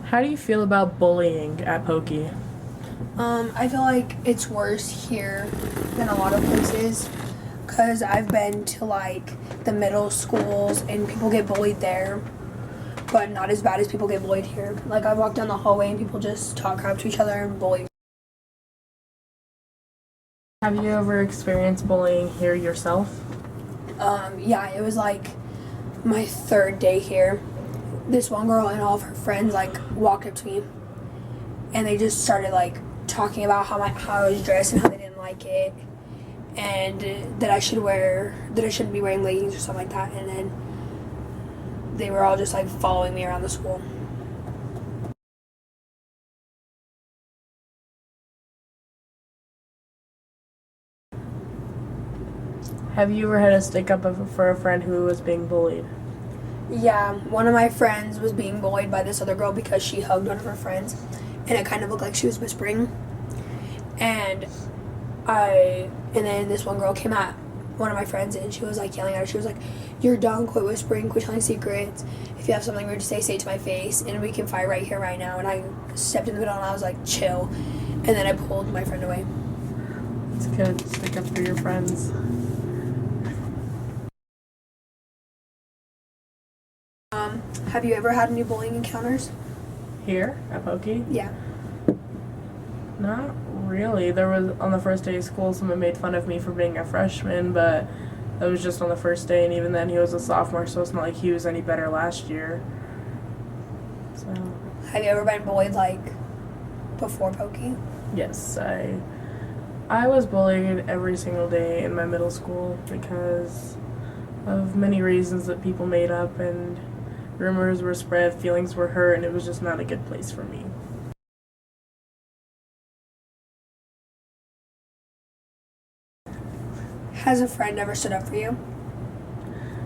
How do you feel about bullying at Pokey? I feel like it's worse here than a lot of places because I've been to like the middle schools and people get bullied there, but not as bad as people get bullied here. Like I walk down the hallway and people just talk crap to each other and bully. Have you ever experienced bullying here yourself? Yeah, it was like my third day here. This one girl and all of her friends like walked up to me and they just started like talking about how I was dressed and how they didn't like it and that I shouldn't be wearing leggings or something like that, and then they were all just like following me around the school. Have you ever had to stick up for a friend who was being bullied? Yeah, one of my friends was being bullied by this other girl because she hugged one of her friends and it kind of looked like she was whispering, and then this one girl came at one of my friends and she was like yelling at her. She was like, "You're dumb, quit whispering, quit telling secrets. If you have something weird to say it to my face and we can fight right here, right now." And I stepped in the middle and I was like, "Chill." And then I pulled my friend away. It's good to stick up for your friends. Have you ever had any bullying encounters? Here at Pokey? Yeah. Not really. There was, on the first day of school, someone made fun of me for being a freshman, but that was just on the first day, and even then he was a sophomore, so it's not like he was any better last year. So, Have you ever been bullied like before Pokey? yes, I was bullied every single day in my middle school because of many reasons that people made up, and rumors were spread, feelings were hurt, and it was just not a good place for me. Has a friend ever stood up for you?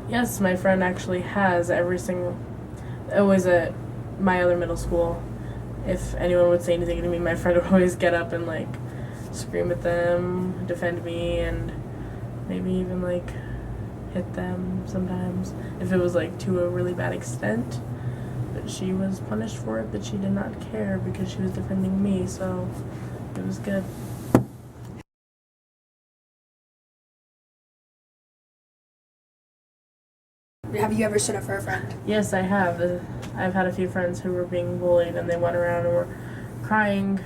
Yes, my friend actually has always at my other middle school. If anyone would say anything to me, my friend would always get up and like scream at them, defend me, and maybe even like hit them sometimes if it was like to a really bad extent. But she was punished for it, but she did not care because she was defending me, so it was good. Have you ever stood up for a friend? Yes, I have. I've had a few friends who were being bullied and they went around and were crying.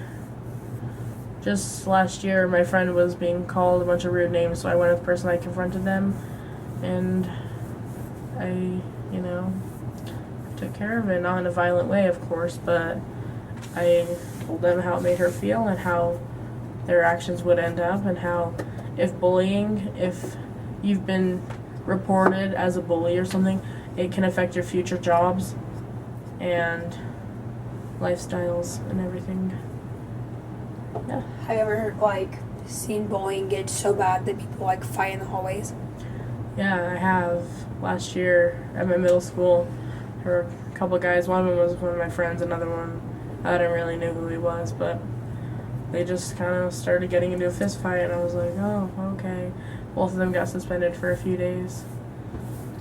Just last year, my friend was being called a bunch of rude names, so I went with the person, I confronted them, and I, took care of it. Not in a violent way, of course, but I told them how it made her feel and how their actions would end up, and how if you've been reported as a bully or something, it can affect your future jobs and lifestyles and everything. Yeah. Have you ever like seen bullying get so bad that people like fight in the hallways? Yeah, I have. Last year at my middle school, there were a couple guys. One of them was one of my friends. Another one, I didn't really know who he was, but they just kind of started getting into a fist fight, and I was like, oh, okay. Both of them got suspended for a few days.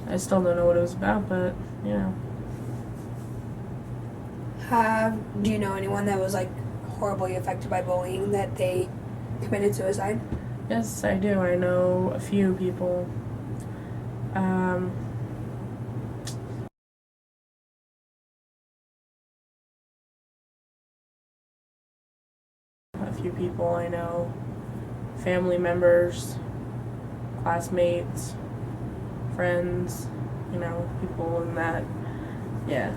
I still don't know what it was about, but Do you know anyone that was like horribly affected by bullying that they committed suicide? Yes, I do. I know a few people. Um, a few people I know, family members, classmates, friends, people in that. Yeah.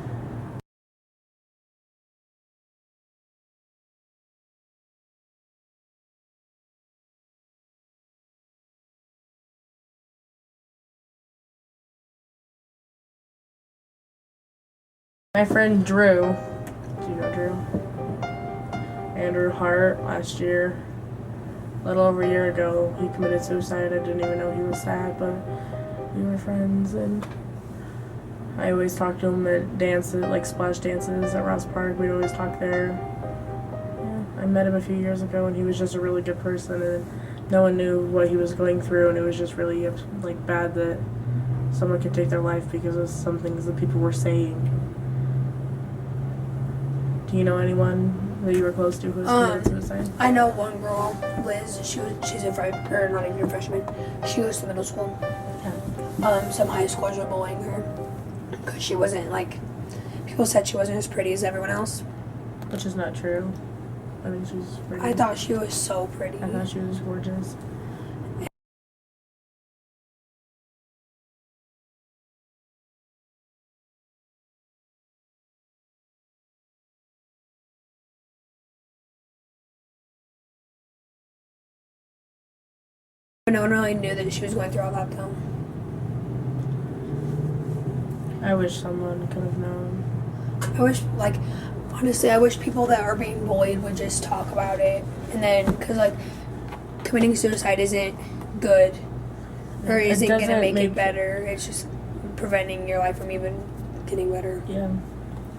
My friend Drew, do you know Drew? Andrew Hart, last year, a little over a year ago, he committed suicide. I didn't even know he was sad, but we were friends, and I always talked to him at dances, like splash dances at Ross Park. We'd always talk there. Yeah, I met him a few years ago, and he was just a really good person, and no one knew what he was going through, and it was just really like bad that someone could take their life because of some things that people were saying. Do you know anyone that you were close to who has committed suicide? I know one girl, Liz. She's a freshman, or not even a freshman. She goes to middle school. Yeah. Some high schoolers were bullying her because she wasn't like. People said she wasn't as pretty as everyone else. Which is not true. I think she's pretty. I thought she was so pretty. I thought she was gorgeous. No one really knew that she was going through all that though. I wish someone could have known. I wish, like, honestly, I wish people that are being bullied would just talk about it. And then, because, like, committing suicide isn't good or It isn't going to doesn't make it better. It's just preventing your life from even getting better. Yeah.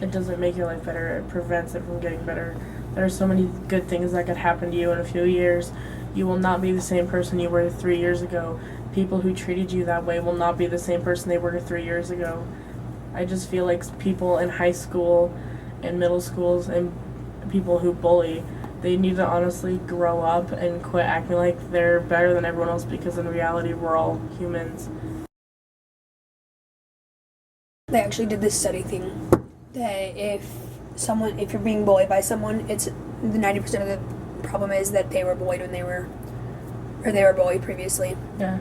It doesn't make your life better. It prevents it from getting better. There are so many good things that could happen to you in a few years. You will not be the same person you were 3 years ago. People who treated you that way will not be the same person they were 3 years ago. I just feel like people in high school and middle schools and people who bully, they need to honestly grow up and quit acting like they're better than everyone else, because in reality we're all humans. They actually did this study thing that if you're being bullied by someone, it's the 90% of the problem is that they were bullied when they were bullied previously. Yeah.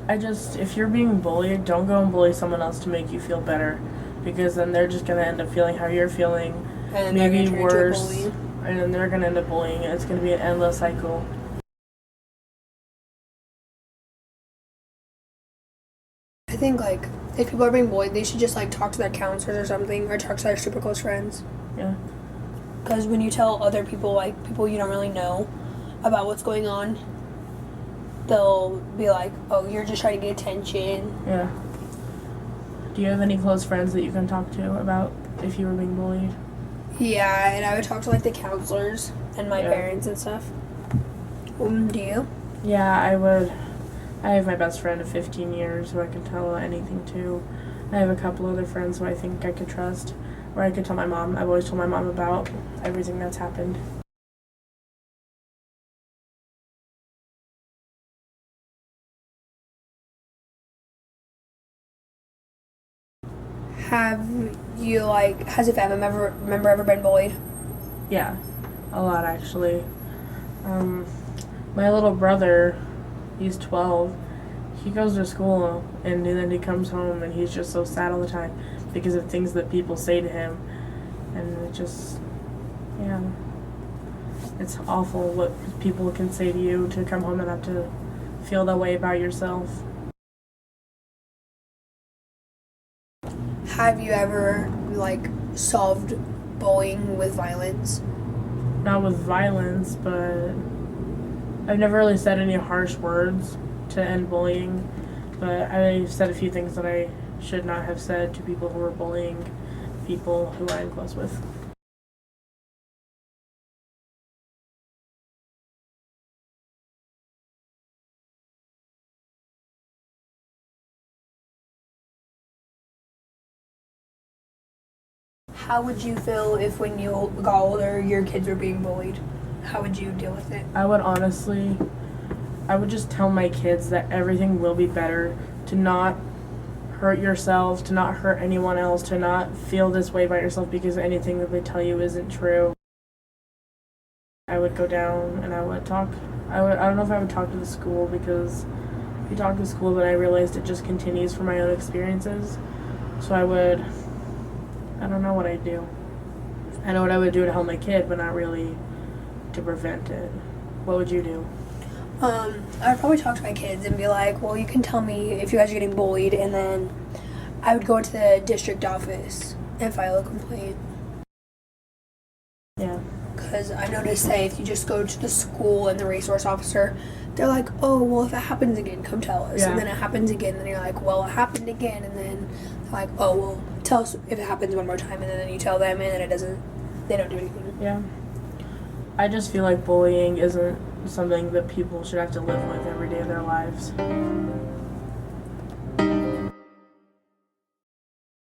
If you're being bullied, don't go and bully someone else to make you feel better, because then they're just gonna end up feeling how you're feeling, And maybe they're worse, and then they're gonna end up bullying. It's gonna be an endless cycle. I think, like, if people are being bullied, they should just, like, talk to their counselors or something, or talk to their super close friends. Yeah. Because when you tell other people, like, people you don't really know about what's going on, they'll be like, oh, you're just trying to get attention. Yeah. Do you have any close friends that you can talk to about if you were being bullied? Yeah, and I would talk to, like, the counselors and my parents and stuff. Do you? Yeah, I would. I have my best friend of 15 years who I can tell anything to. I have a couple other friends who I think I could trust, or I could tell my mom. I've always told my mom about everything that's happened. Has a family member ever been bullied? Yeah, a lot actually. My little brother, he's 12. He goes to school and then he comes home and he's just so sad all the time because of things that people say to him. And it just, yeah, it's awful what people can say to you to come home and have to feel that way about yourself. Have you ever, like, solved bullying with violence? Not with violence, but I've never really said any harsh words to end bullying, but I've said a few things that I should not have said to people who were bullying people who I'm close with. How would you feel if when you got older, your kids were being bullied? How would you deal with it? I would just tell my kids that everything will be better, to not hurt yourself, to not hurt anyone else, to not feel this way about yourself because anything that they tell you isn't true. I would go down and I would talk. I don't know if I would talk to the school, because if you talk to the school, then I realized it just continues from my own experiences. So I don't know what I'd do. I know what I would do to help my kid, but not really to prevent it. What would you do? I'd probably talk to my kids and be like, well, you can tell me if you guys are getting bullied, and then I would go to the district office and file a complaint. Yeah. Because I noticed that if you just go to the school and the resource officer, they're like, oh, well, if it happens again, come tell us. Yeah. And then it happens again, and you're like, well, it happened again. And then they're like, oh, well, tell us if it happens one more time. And then you tell them, and then they don't do anything. Yeah. I just feel like bullying isn't something that people should have to live with every day of their lives.